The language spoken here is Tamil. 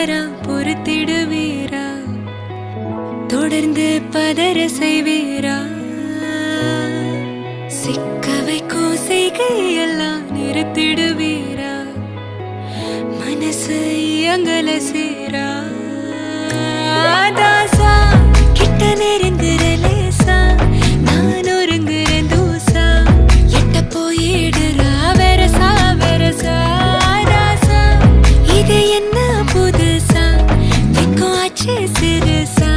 வரா பொறுத்திடுவீரா தொடர்ந்து பதற செய்வீரா சிக்க வைக்கும் செய்கையெல்லாம் நிறுத்திடுவீரா மனசு இயங்கல சீரா தாசா கிட்ட நெருங்குற லேசா நான் ஒருங்குற தூசா எட்ட போயிடுறா வெரசா வெரசா தாசா இது என்ன புதுசா வெக்கம் ஆச்சு சிறுசா